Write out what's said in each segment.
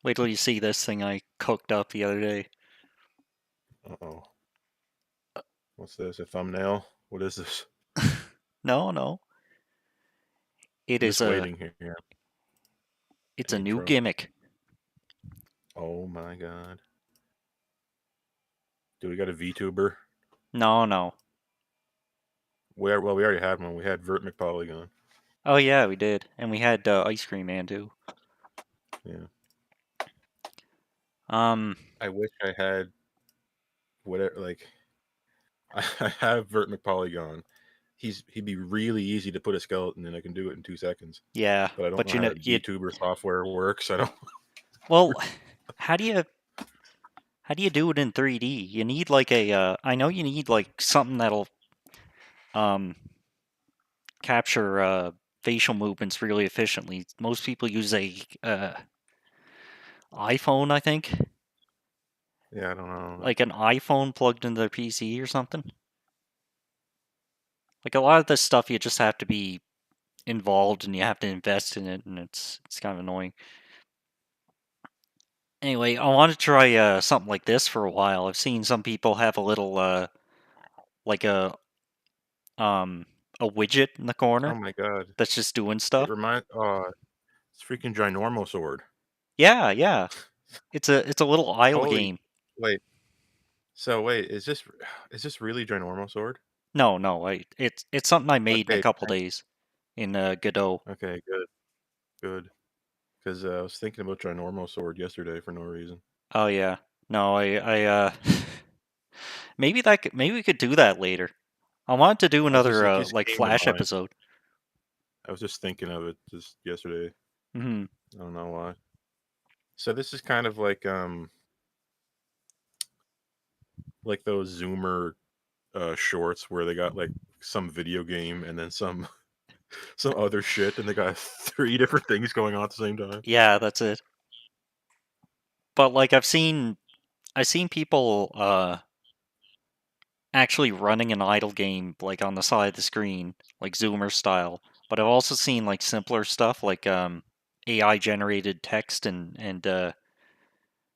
Wait till you see this thing I cooked up the other day. Uh-oh. What's this? A thumbnail? What is this? No, no. It I'm is just a waiting here. it's a new Intro. gimmick. Oh my god. Do we got a VTuber? No, no. We already had one. We had Vert McPolygon. Oh yeah, we did. And we had Ice Cream Man too. Yeah. Um I wish I had whatever. Like, I have Vert McPolygon. He'd be really easy to put a skeleton in. I can do it in 2 seconds. yeah, But I don't but know you how know that you VTuber software works. I don't. well, how do you do it in 3D? You need like a I know you need like something that'll um capture facial movements really efficiently. Most people use a iPhone, I think. Yeah, I don't know. Like an iPhone plugged into their PC or something. Like a lot of this stuff you just have to be involved and you have to invest in it, and it's kind of annoying. Anyway, I want to try something like this for a while. I've seen some people have a little like um a widget in the Oh corner my god. that's just doing It stuff. reminds. Oh, it's freaking ginormo sword. Yeah, yeah. It's a little idle Holy. game. Wait. So wait, is this really ginormo sword? No, no, it's something I made in a Okay. couple days in Godot. Okay. Good. Good. Because I was thinking about ginormo sword yesterday for no reason. Oh yeah. No, I maybe we could do that later. I wanted to do I was just another it just like came to Flash mind. episode. I was just thinking of it just yesterday. Hmm. I don't know why. So this is kind of like those Zoomer shorts where they got like some video game and then some other shit and they got three different things going on at the same time. Yeah, that's it. But like I've seen people actually running an idle game like on the side of the screen, like Zoomer style. But I've also seen like simpler stuff like AI generated text and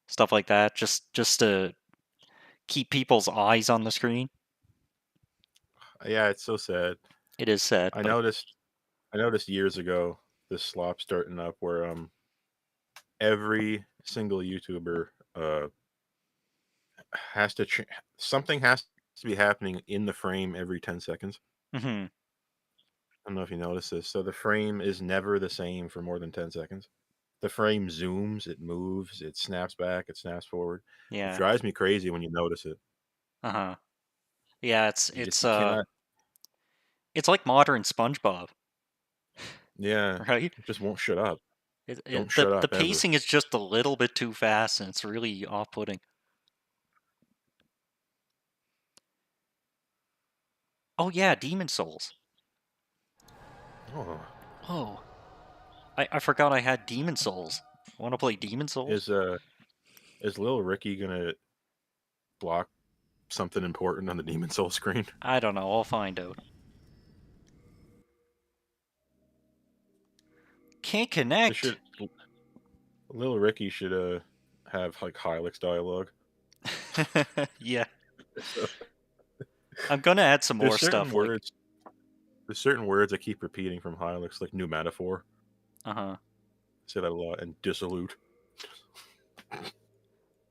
stuff like that, just to keep people's eyes on the screen. Yeah, it's so sad. It is sad, I but noticed I noticed years ago this slop starting up where every single YouTuber has to something has to be happening in the frame every 10 seconds. hmm I don't know if you noticed this. So the frame is never the same for more than 10 seconds. The frame zooms, it moves, it snaps back, it snaps forward. It yeah, drives me crazy when you notice it. uh-huh. Yeah, it's You just it's you uh cannot. it's like modern SpongeBob, Yeah, right? it just won't shut up. Don't The shut up ever. pacing is just a little bit too fast, and it's really off-putting. Oh yeah, Demon Souls. Oh, Oh, I forgot I had Demon Souls. Want to play Demon Souls? is is Lil Ricky gonna block something important on the Demon Soul screen? I don't know. I'll find out. Can't This connect. should Lil Ricky should have like Hylix dialogue. Yeah, So, I'm gonna add some more there's certain stuff. Like, words there's certain words I keep repeating from Hylix, like new metaphor. uh huh. I say that a lot, and dissolute.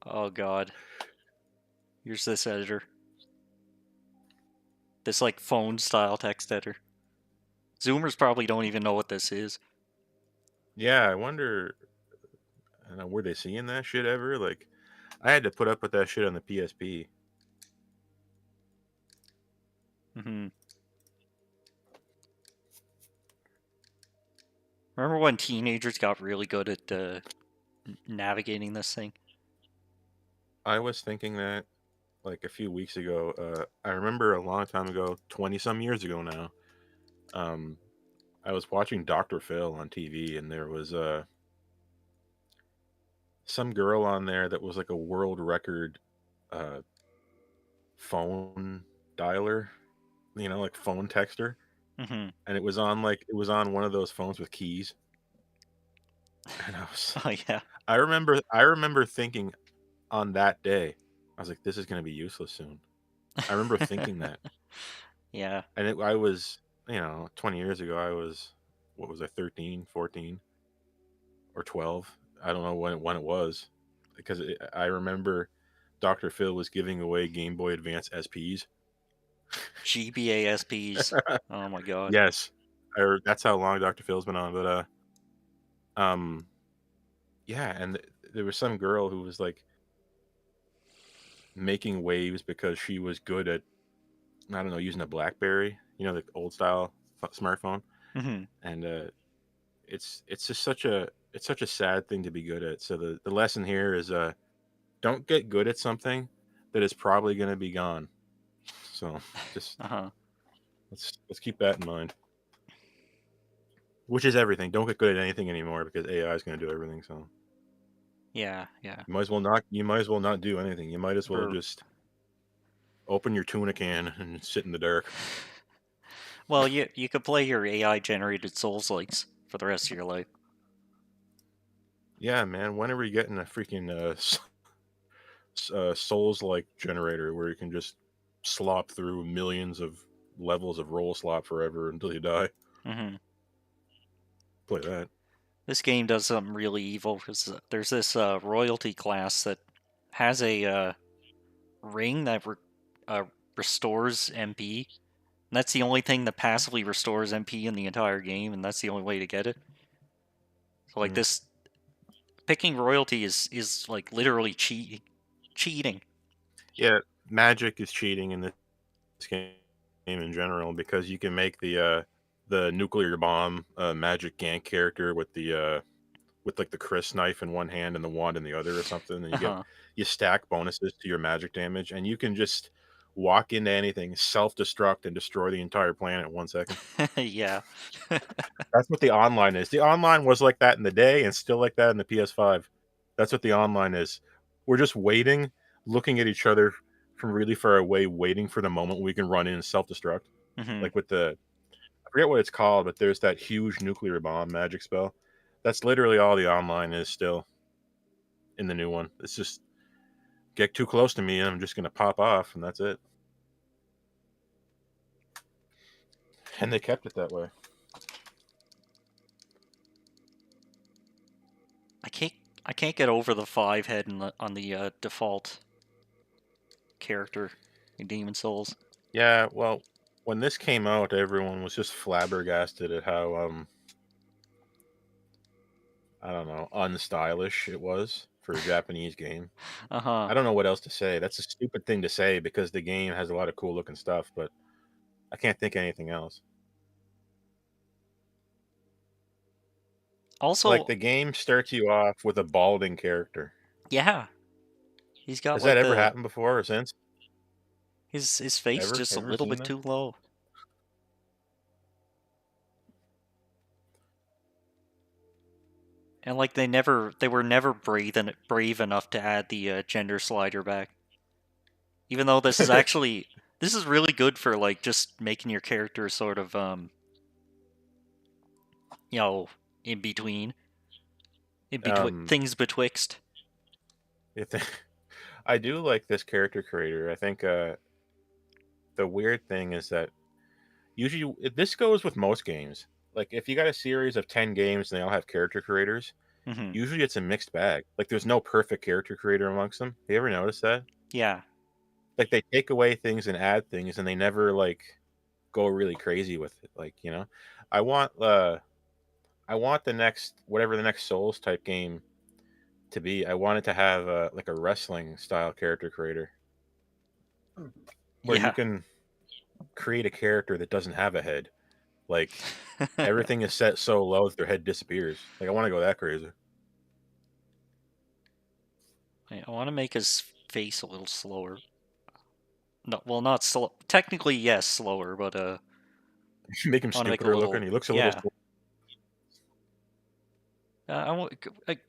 Oh God. Here's this editor. This like phone style text editor. Zoomers probably don't even know what this is. Yeah, I wonder. I don't know, were they seeing that shit ever? Like, I had to put up with that shit on the PSP. Hmm. Remember when teenagers got really good at navigating this thing? I was thinking that like a few weeks ago. I remember a long time ago, 20 some years ago now. Um, I was watching Dr. Phil on TV, and there was some girl on there that was like a world record uh, phone dialer, like phone texter, Hmm. and it was on one of those phones with keys. And Oh yeah. I remember thinking on that day, I was like, "This is gonna be useless soon." I remember thinking that, Yeah. and I was, 20 years ago, I was, what was I, 13, 14, or 12? I don't know when it was, because I remember Dr. Phil was giving away Game Boy Advance SPs. GBASPs. Oh my god. Yes, that's how long Dr. Phil's been on. But um, yeah, and there was some girl who was like making waves because she was good at, I don't know, using a BlackBerry, the old style smartphone, Hmm. and it's just such a sad thing to be good at. So the lesson here is don't get good at something that is probably going to be gone. So just Uh-huh. let's keep that in mind. Which is everything. Don't get good at anything anymore because AI is going to do everything. So Yeah, yeah. you might as well not do anything. You might as well Or just open your tuna can and sit in the dark. well, you could play your AI generated Souls likes for the rest of your life. Yeah, man. When are we getting a freaking Souls like generator where you can just slop through millions of levels of roll slop forever until you die? Hmm. Play that. This game does something really evil because there's this royalty class that has a ring that uh, restores MP. And that's the only thing that passively restores MP in the entire game, and that's the only way to get it. So like Mm. this picking royalty is like literally cheating. Yeah, magic is cheating in this game in general because you can make the nuclear bomb magic gank character with like the Chris knife in one hand and the wand in the other or something, and Uh you stack bonuses to your magic damage, and you can just walk into anything, self destruct, and destroy the entire planet in 1 second. huh. Yeah. That's what the online is. The online was like that in the day, and still like that in the PS5. That's what the online is. We're just waiting, looking at each other from really far away, waiting for the moment we can run in and self destruct. Hmm. Like with I forget what it's called, but there's that huge nuclear bomb magic spell. That's literally all the online is still in the new one. It's just get too close to me and I'm just gonna pop off, and that's it. And they kept it that way. I can't I can't get over the 5 head on the default character in Demon Souls. Yeah, well, when this came out, everyone was just flabbergasted at how I don't know, unstylish it was for a Japanese game. Uh huh. I don't know what else to say. That's a stupid thing to say because the game has a lot of cool looking stuff, but I can't think of anything else. Like Also, the game starts you off with a balding character. yeah, he's got Has that like ever the happened before or since? his face Ever? just a Ever little seen bit that? too low. And like they were never brave enough to add the gender slider back. Even though this is really good for like just making your character sort of you know in between um, things betwixt. if I do like this character creator. I think the weird thing is that usually this goes with most games. Like if you got a series of 10 games and they all have character creators, Hmm. usually it's a mixed bag. Like there's no perfect character creator amongst them. You ever notice that? Yeah. Like they take away things and add things and they never like go really crazy with it. Like, I want I want the next whatever the next Souls type game to be. I want it to have like a wrestling style character creator where you Yeah. can create a character that doesn't have a head. Like everything is set so low that their head disappears. Like I want to go that crazy. I want to make his face a little slower. No, well, not slow. Technically, yes, slower, but Make him I want to make a stupider looking. little. He looks a little Yeah. I want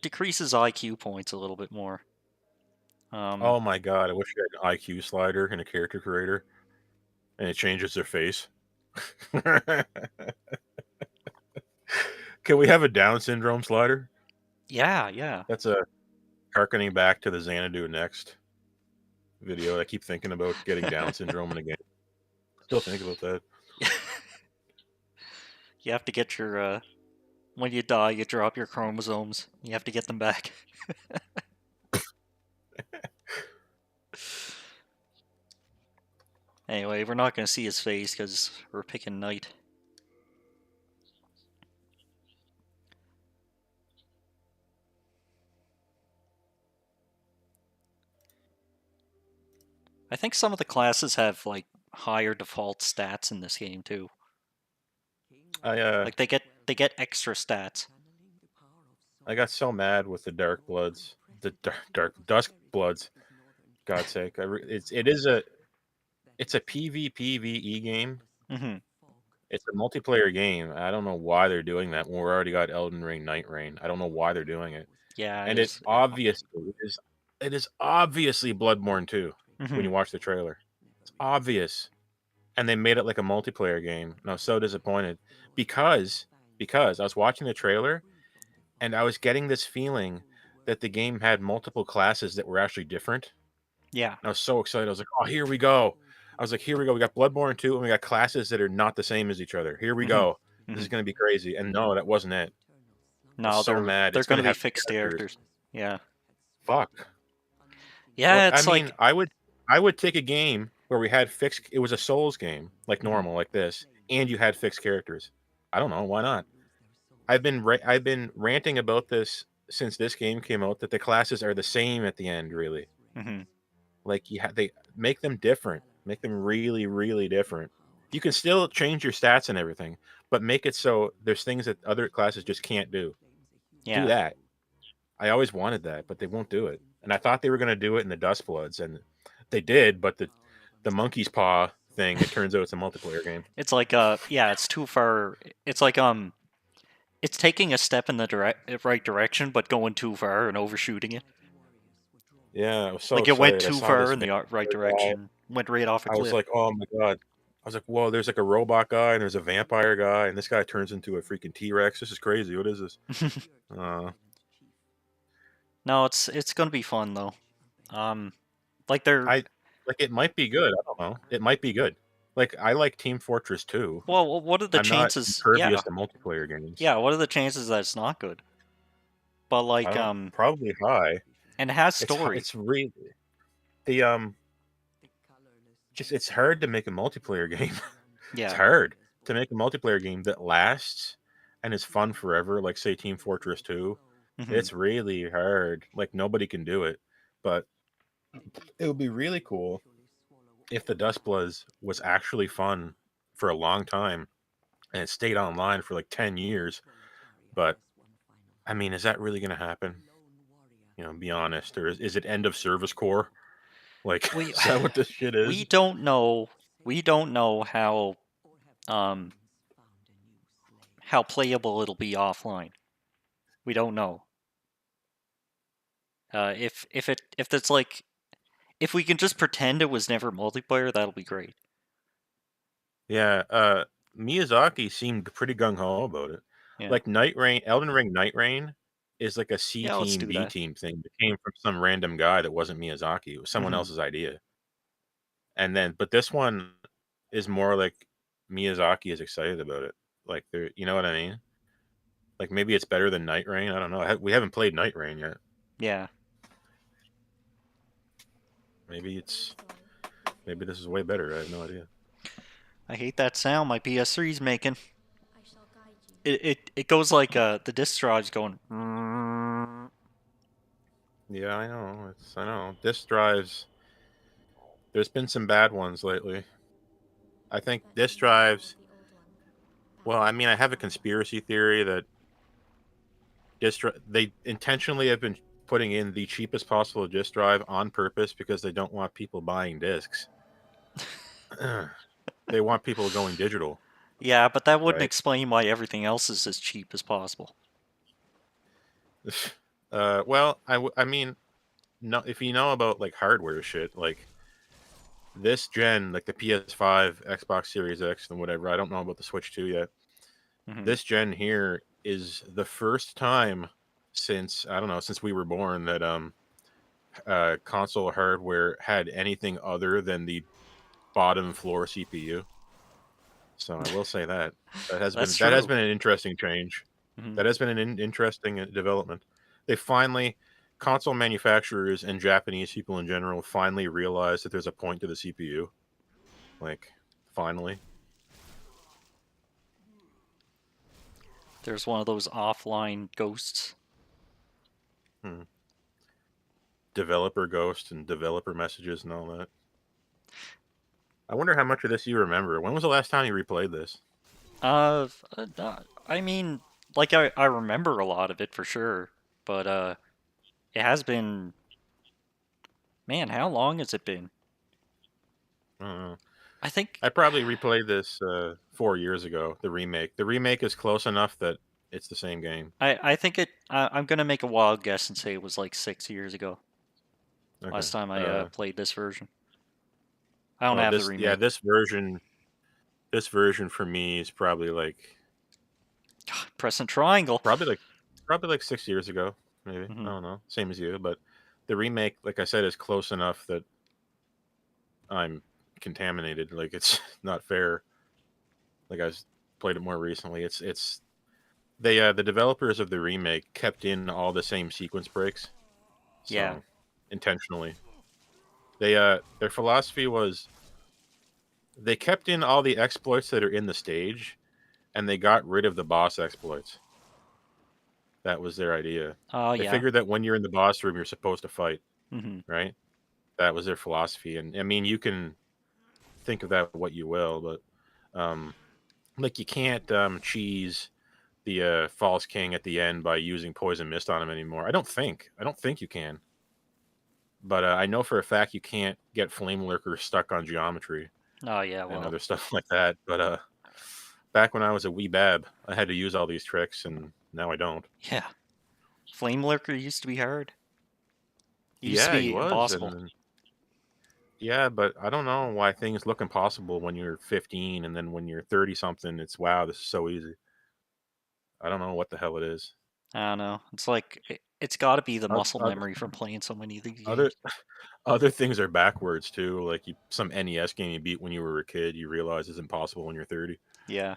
decrease his IQ points a little bit more. Um. Oh my god, I wish you had an IQ slider in a character creator and it changes their face. Can we have a Down syndrome slider? Yeah, yeah. That's a harkening back to the Xanadu Next video. I keep thinking about getting Down syndrome in a game. Still think about that. You have to get your when you die, you drop your chromosomes. You have to get them back. Anyway, we're not gonna see his face because we're picking night. I think some of the classes have like higher default stats in this game too. I Like they get extra stats. I got so mad with the Dark Bloods, the dark Dusk Bloods. God's sake, it's a PvPvE game. Hmm. It's a multiplayer game. I don't know why they're doing that when we already got Elden Ring, Night Rain. I don't know why they're doing it, Yeah, it and is. it is obviously Bloodborne 2 when Hmm. you watch the trailer. It's obvious, and they made it like a multiplayer game. And I was so disappointed because I was watching the trailer and I was getting this feeling that the game had multiple classes that were actually different. Yeah. And I was so excited. I was like, "Oh, here we go." I was like, "Here we go. We got Bloodborne 2 and we got classes that are not the same as each other. Here we Hmm. go. This Hmm. is going to be crazy." And no, that wasn't it. I was No, so they're mad. they're It's going gonna to be have fixed characters. characters. Yeah. Fuck. Yeah, I it's mean, like. I would take a game where we had fixed it was a Souls game, like Mhm. normal, like this, and you had fixed characters. I don't know, why not? I've been ranting about this since this game came out that the classes are the same at the end, really. Mhm. Like they make them different, make them really, really different. You can still change your stats and everything, but make it so there's things that other classes just can't do. Do Yeah. that. I always wanted that, but they won't do it. And I thought they were going to do it in the Dust Bloods, and they did. But the monkey's paw thing, it turns out it's a multiplayer game. It's like yeah, it's too far. It's like it's taking a step in the right direction but going too far and overshooting it. Yeah, I was so Like it went excited. I too saw far this in the right vampire guy. direction, went right off a I was cliff. like, oh my god. I was like, whoa, there's like a robot guy and there's a vampire guy, and this guy turns into a freaking T Rex. This is crazy. What is this? Uh, No, it's going to be fun though. Um like they're I like it might be good. I don't know. It might be good. Like I like Team Fortress 2. well, what are the I'm not chances? impervious Yeah. to multiplayer games. Yeah, what are the chances that it's not good? But I like don't probably high. and it has It's story. it's really the just it's hard to make a multiplayer game. It's Yeah. hard to make a multiplayer game that lasts and is fun forever, like say Team Fortress 2. Mhm. It's really hard. Like nobody can do it. But it would be really cool if the Dust Bloods was actually fun for a long time and it stayed online for like 10 years. But I mean, is that really going to happen? You know, be honest. Or is it end of service core? Like, We is that what this shit is? we don't know. We don't know um how playable it'll be offline. We don't know. If it's like if we can just pretend it was never multiplayer, that'll be great. Yeah, Miyazaki seemed pretty gung ho about it. Yeah. Like Night Rain, Elden Ring Night Rain is like a C Yeah, let's team, do B that. team thing that came from some random guy that wasn't Miyazaki. It was someone Hmm. else's idea. And then, but this one is more like Miyazaki is excited about it. Like, you know what I mean? Like maybe it's better than Night Rain. I don't know. We haven't played Night Rain yet. Yeah. Maybe maybe this is way better. I have no idea. I hate that sound my PS3's making. It goes like the disk drive's going. Yeah, I know. I know. Disk drives. There's been some bad ones lately. I think disk drives. Well, I mean, I have a conspiracy theory that they intentionally have been putting in the cheapest possible disk drive on purpose because they don't want people buying discs. They want people going digital, Yeah, but that wouldn't right? explain why everything else is as cheap as possible. Well, I mean, no, if you know about like hardware shit, like this gen, like the PS5, Xbox Series X, and whatever. I don't know about the Switch 2 yet. Hmm. This gen here is the first time since I don't know, since we were born that console hardware had anything other than the bottom floor CPU. So I will say that That's that has true. been an interesting change. Mhm. That has been an interesting development. They finally console manufacturers and Japanese people in general finally realized that there's a point to the CPU. Like finally. There's one of those offline ghosts. Hmm. Developer ghost and developer messages and all that. I wonder how much of this you remember. When was the last time you replayed this? I mean, like I remember a lot of it for sure, but it has been, man, how long has it been? I don't know. I think I probably replayed this 4 years ago. The remake. The remake is close enough that it's the same game. I think I'm gonna make a wild guess and say it was like 6 years ago. Okay. Last time I played this version. I don't Well, have the this yeah remake. this version this version for me is God, pressing triangle. probably like probably like 6 years ago. Maybe I Hmm. don't know. Same as you, but the remake, like I said, is close enough that I'm contaminated. Like it's not fair. Like played it more recently. It's they the developers of the remake kept in all the same sequence breaks, Yeah. so intentionally. Their philosophy was they kept in all the exploits that are in the stage, and they got rid of the boss exploits. That was their idea. Oh They yeah. figured that when you're in the boss room, you're supposed to fight, Hmm. right? That was their philosophy, and I mean, you can think of that what you will, but um, like you can't cheese the false king at the end by using poison mist on him anymore. I don't think you can. But I know for a fact you can't get flame lurkers stuck on geometry Oh yeah. and Well. other stuff like that. But back when I was a wee bab, I had to use all these tricks, and now I don't. Yeah. Flame lurker used to be hard. It used to Yeah, he be was, impossible. yeah, but I don't know why things look impossible when you're 15, and then when you're 30 something, it's wow, this is so easy. I don't know what the hell it is. I don't know. It's like it's got to be the Oth- muscle Other memory from playing so many of these other games. other things are backwards too. Like some NES game you beat when you were a kid, you realize is impossible when you're 30. Yeah.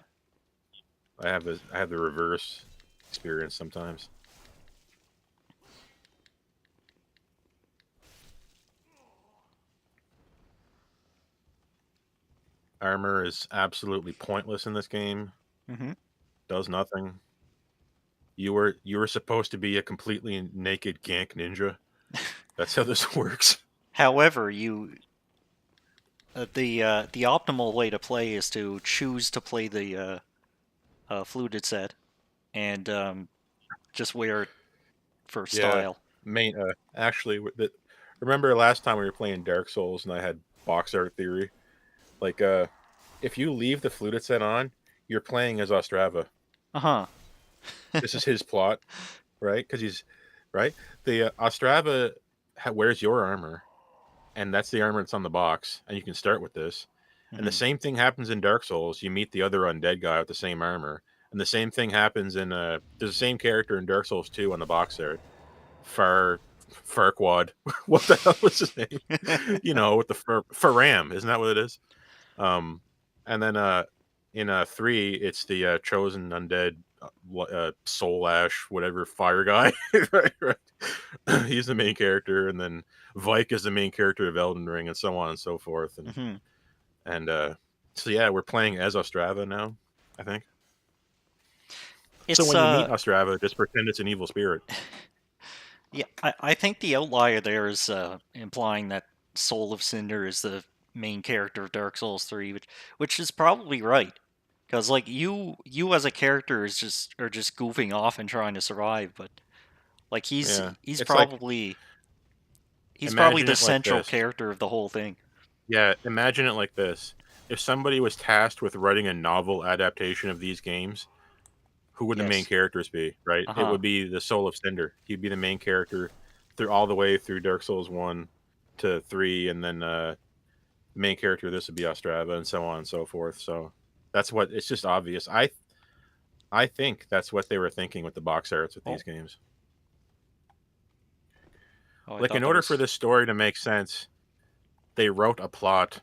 I have the reverse experience sometimes. Armor is absolutely pointless in this game. Hmm. Does nothing. You were supposed to be a completely naked gank ninja. That's how this works. However, the optimal way to play is to choose to play the fluted set and just wear it for Yeah, style. main actually remember last time we were playing Dark Souls and I had box art theory. Like if you leave the fluted set on, you're playing as Ostrava. Uh huh. This is his plot, right? Because he's right. The Ostrava wears your armor, and that's the armor that's on the box, and you can start with this. And the Hmm. same thing happens in Dark Souls. You meet the other undead guy with the same armor, and the same thing happens in there's the same character in Dark Souls 2 on the box art. Far Farquad. What the hell was his name? You know, with the Faram, isn't that what it is? Um, and then in 3, it's the chosen undead soul ash whatever fire guy. Right, right. He's the main character, and then Vike is the main character of Elden Ring, and so on and so forth. Hmm. And so yeah, we're playing as Ostrava now, I think. So It's when you meet Ostrava, just pretend it's an evil spirit. yeah. I think the outlier there is implying that Soul of Cinder is the main character of Dark Souls 3, which is probably right. Because like you as a character is just are just goofing off and trying to survive, but like Yeah, he's it's like probably imagine the it like central this. character of the whole thing. Yeah, imagine it like this. If somebody was tasked with writing a novel adaptation of these games, who would the main Yes. characters be, right? It Uh-huh. would be the Soul of Cinder. He'd be the main character through all the way through Dark Souls 1 to 3, and then the main character of this would be Ostrava, and so on and so forth. So that's what it's just obvious. I think that's what they were thinking with the box arts with these Well, games. Oh, I Like, thought in that order for was. this story to make sense, they wrote a plot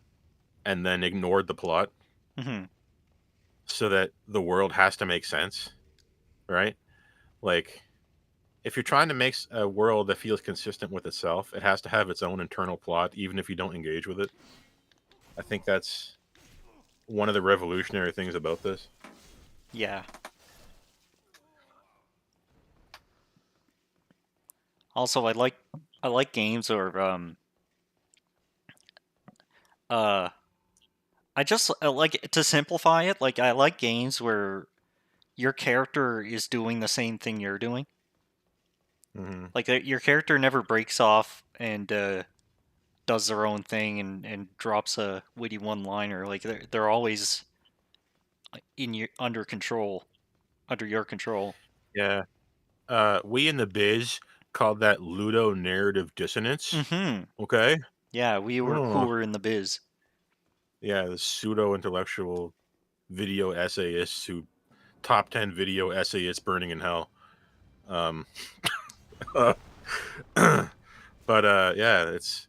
and then ignored the plot Hmm. so that the world has to make sense, right? Like, if you're trying to make a world that feels consistent with itself, it has to have its own internal plot, even if you don't engage with it. I think that's one of the revolutionary things about this. Yeah. Also, I like games or uh I just like to simplify it. Like I like games where your character is doing the same thing you're doing. Hmm. Like your character never breaks off and does their own thing and drops a witty one-liner. Like they're always in your under your control. Yeah. We in the biz called that ludo narrative dissonance. Mm-hmm. Okay. Yeah, we were who Oh, were in the biz. yeah. The pseudo intellectual video essayists who top 10 video essayists burning in hell. Um, yeah, it's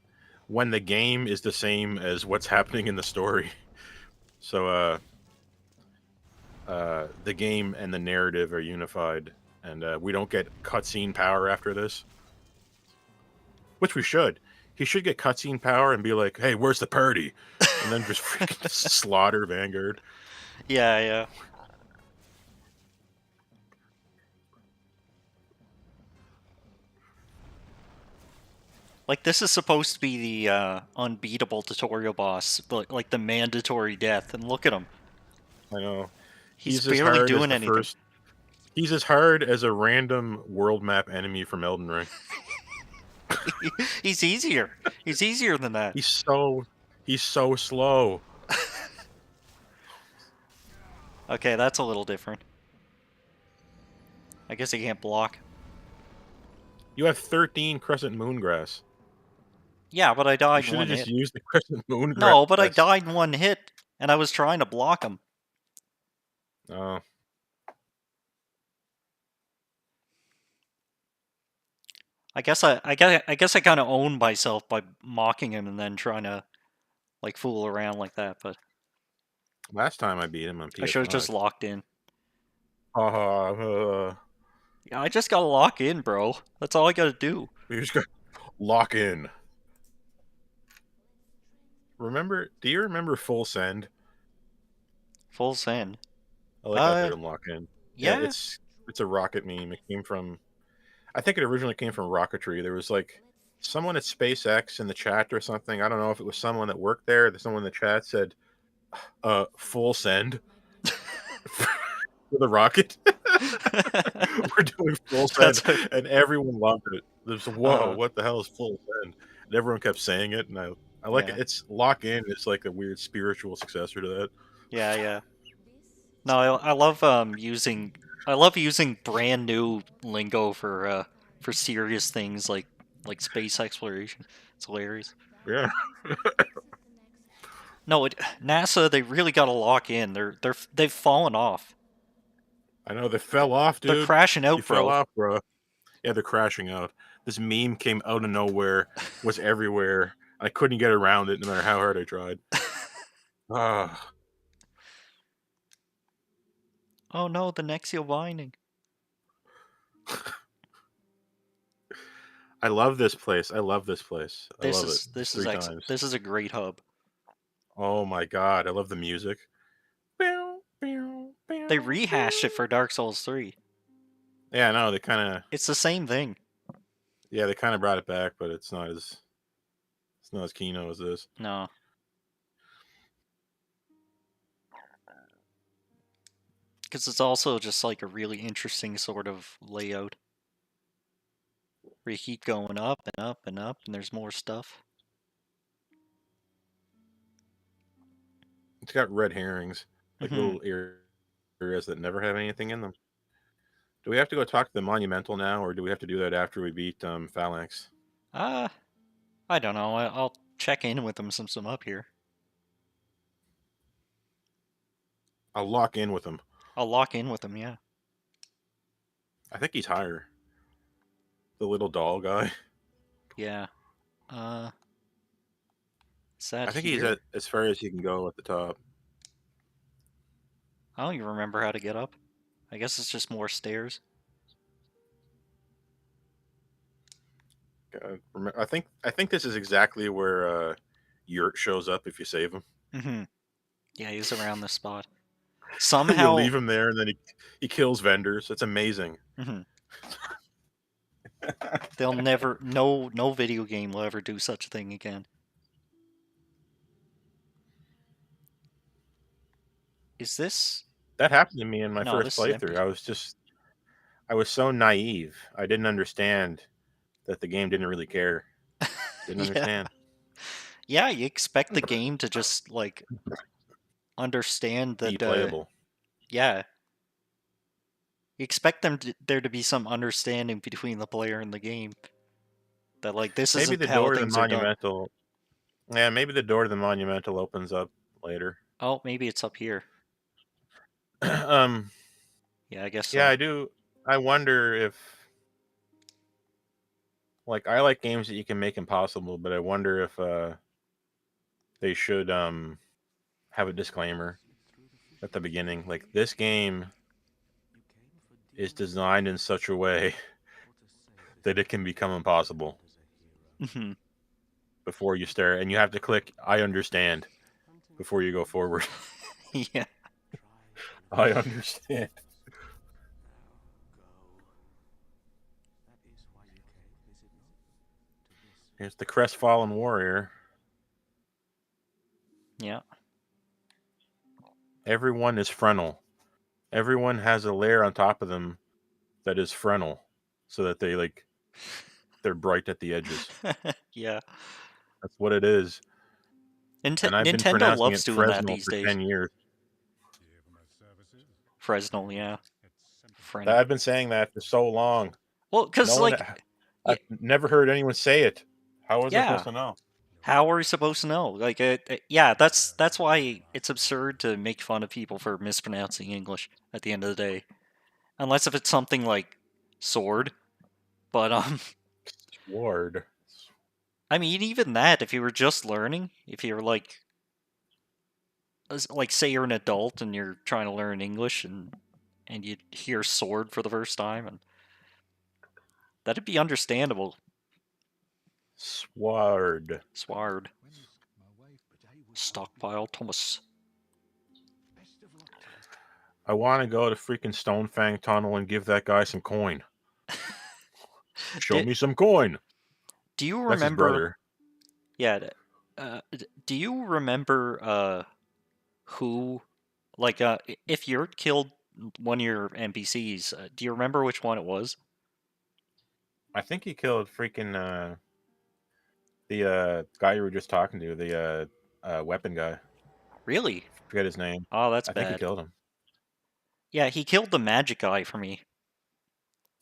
when the game is the same as what's happening in the story. So, the game and the narrative are unified, and we don't get cutscene power after this, which we should. He should get cutscene power and be like, "Hey, where's the party?" And then just freaking slaughter Vanguard. Yeah, yeah. Like this is supposed to be the unbeatable tutorial boss, but like the mandatory death. And look at him. I know. He's He's as barely hard as doing the anything. first. He's as hard as a random world map enemy from Elden Ring. He's easier. He's easier than that. He's so he's so slow. Okay, that's a little different. I guess he can't block. You have 13 crescent moongrass. Yeah, but I You died in should have one just hit. used the crescent moongrass. No, but I died in one hit, and I was trying to block him. Oh, I guess I kind of owned myself by mocking him and then trying to like fool around like that. But last time I beat him on I should have just PS5. locked in. Uh, Yeah, I just gotta lock in, bro. That's all I gotta do. you just got lock in. Remember? Do you remember Full Send? Full send. I like that Uh, term, lock in. Yeah, yeah. it's a rocket meme. It came from. I think it originally came from Rocketry. There was like someone at SpaceX in the chat or something. I don't know if it was someone that worked there. Someone in the chat said, "Full send for the rocket." We're doing full send, That's a, and everyone loved it. There's whoa, uh, what the hell is full send? And everyone kept saying it, and I like it. yeah, It's lock in. It's like a weird spiritual successor to that. yeah, yeah. No, I love using brand new lingo for serious things like space exploration. It's hilarious. Yeah, No, NASA they really got to lock in. They've fallen off. I know they fell off, They're dude. crashing You out, fell bro. off, bro. Yeah, they're crashing out. This meme came out of nowhere, was everywhere. I couldn't get around it no matter how hard I tried. Ah, Oh no, the Nexio binding. I love this place. I love this place. I This love it. is It's this is three ex times. this is a great hub. Oh my god, I love the music. They rehashed it for Dark Souls 3. Yeah, no, they kind of It's the same thing. yeah, they kind of brought it back, but it's not as kino as this. No, because it's also just like a really interesting sort of layout where you keep going up and up and up, and there's more stuff. It's got red herrings, like Hmm. little areas that never have anything in them. Do we have to go talk to the monumental now, or do we have to do that after we beat Phalanx? Uh, I don't know. I'll check in with them since I'm up here. I'll lock in with him. I'll lock in with them, yeah. I think he's higher. The little doll guy. Yeah. Uh, is that I think he's here? at as far as he can go at the top. I don't even remember how to get up. I guess it's just more stairs. I think this is exactly where Yurt shows up if you save him. Mm-hmm. Yeah, he's around this spot. You Somehow, leave him there, and then he kills vendors. It's amazing. mm-hmm. They'll never, no video game will ever do such a thing again. Is this? That happened to me in my No, first this is playthrough. empty. I was so naive. I didn't understand that the game didn't really care. Didn't Yeah. understand. Yeah, you expect the game to just, like, understand Be that, playable. yeah. You expect there to be some understanding between the player and the game. That, like, this Maybe isn't the how door to the things are done. monumental. Yeah, maybe the door to the monumental opens up later. Oh, maybe it's up here. um. Yeah, I guess Yeah, so. I do. I wonder if, like, I like games that you can make impossible, but I wonder if they should have a disclaimer at the beginning. Like, this game is designed in such a way that it can become impossible Mhm. before you start, and you have to click "I understand" before you go forward. Yeah. I understand. Here's the crestfallen warrior. Yeah. Everyone is frontal. Everyone has a layer on top of them that is frontal, so that they're bright at the edges. Yeah. That's what it is. And I've been Nintendo pronouncing loves it doing that Fresnel these for days. 10 years. Fresnel, yeah. Fresnel. I've been saying that for so long. Well, because, No one, like, yeah, I've never heard anyone say it. How was I supposed yeah. to know? How are we supposed to know? Like, yeah, that's why it's absurd to make fun of people for mispronouncing English at the end of the day. Unless if it's something like sword. But, Ward. I mean, even that, if you were just learning, if you were like, say you're an adult and you're trying to learn English and you hear sword for the first time, and that'd be understandable. Sward. Sword. Stockpile, Thomas. I want to go to freaking Stonefang Tunnel and give that guy some coin. Show do, me some coin. do you That's his remember? brother. Yeah. Do you remember? Who? Like, if you're killed one of your NPCs, do you remember which one it was? I think he killed freaking the guy you were just talking to, the weapon guy. Really? Forget his name. Oh, that's I think he bad. killed him. Yeah, he killed the magic guy for me.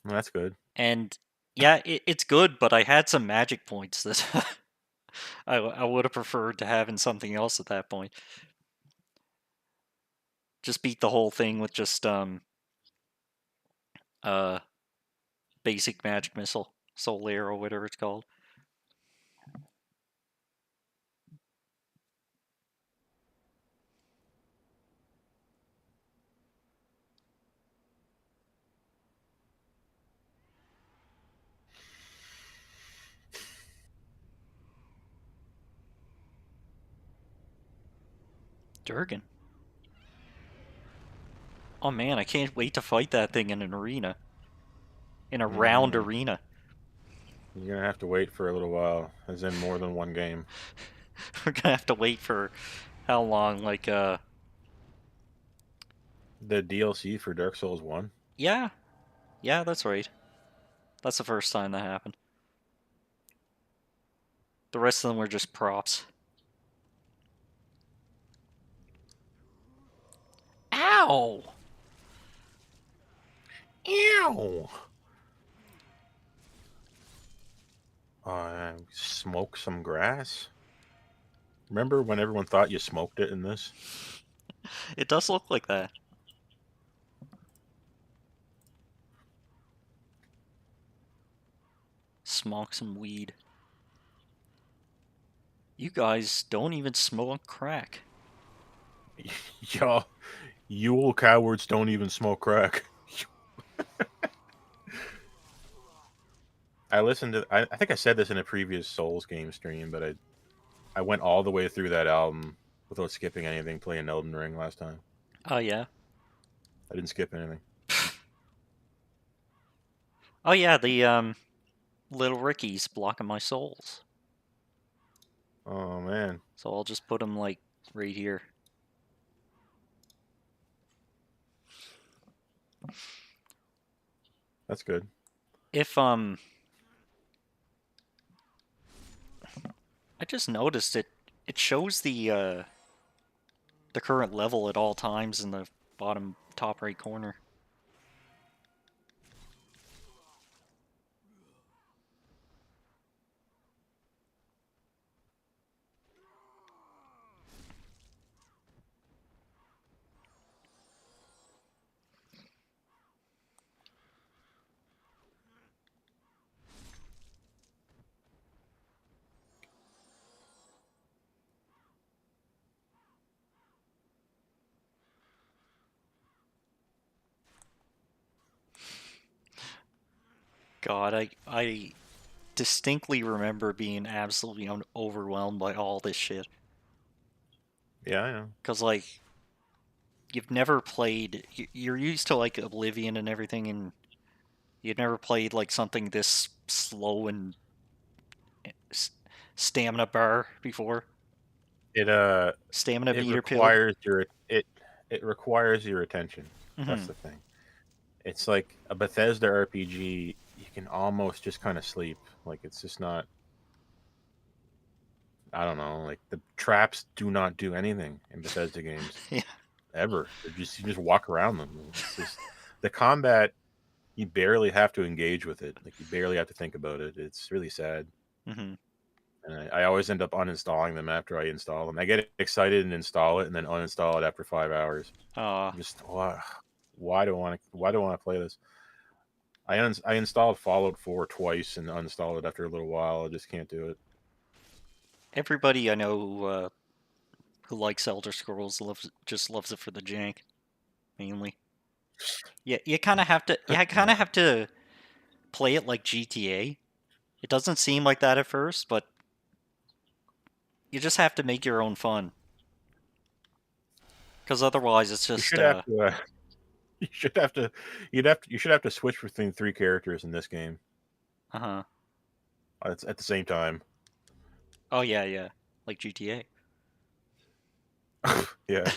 Well, that's good. And yeah, it's good, but I had some magic points that I would have preferred to have in something else at that point. Just beat the whole thing with just uh basic magic missile, soul arrow, whatever it's called. Durgan. Oh man, I can't wait to fight that thing in an arena. In a round Mm, arena. you're gonna have to wait for a little while, as in more than one game. We're gonna have to wait for how long? Like, The DLC for Dark Souls 1. yeah, yeah, that's right. That's the first time that happened. The rest of them were just props. Ow! Ew. Smoke some grass. Remember when everyone thought you smoked it in this? It does look like that. Smoke some weed. You guys don't even smoke crack. Y'all, you old cowards don't even smoke crack. I listened to. I think I said this in a previous Souls game stream, but I went all the way through that album without skipping anything. Playing Elden Ring last time. Oh yeah. I didn't skip anything. Oh yeah, the little Ricky's blocking my souls. Oh man, So I'll just put him like right here. that's good. If I just noticed it shows the current level at all times in the bottom top right corner. God, I distinctly remember being absolutely overwhelmed by all this shit. Yeah, I know. Cause like you've never played, you're used to like Oblivion and everything, and you've never played like something this slow and stamina bar before. It Stamina it meter pill. requires your it requires your attention. That's Hmm. the thing. It's like a Bethesda RPG. You can almost just kind of sleep. Like it's just not. I don't know. Like the traps do not do anything in Bethesda games Yeah. ever. They're just you just walk around them. It's just the combat. You barely have to engage with it. Like you barely have to think about it. It's really sad. Hmm. And I always end up uninstalling them after I install them. I get excited and install it, and then uninstall it after 5 hours. Just why do I want to? Why do I want to play this? I installed Fallout 4 twice and uninstalled it after a little while. I just can't do it. Everybody I know who likes Elder Scrolls just loves it for the jank, mainly. Yeah, you kind of have to. Yeah, kind Yeah. of have to play it like GTA. It doesn't seem like that at first, but you just have to make your own fun. Because otherwise, it's You just should have to. You should have to. You should have to switch between three characters in this game uh huh. at the same time. Oh yeah, yeah, like GTA. Yeah.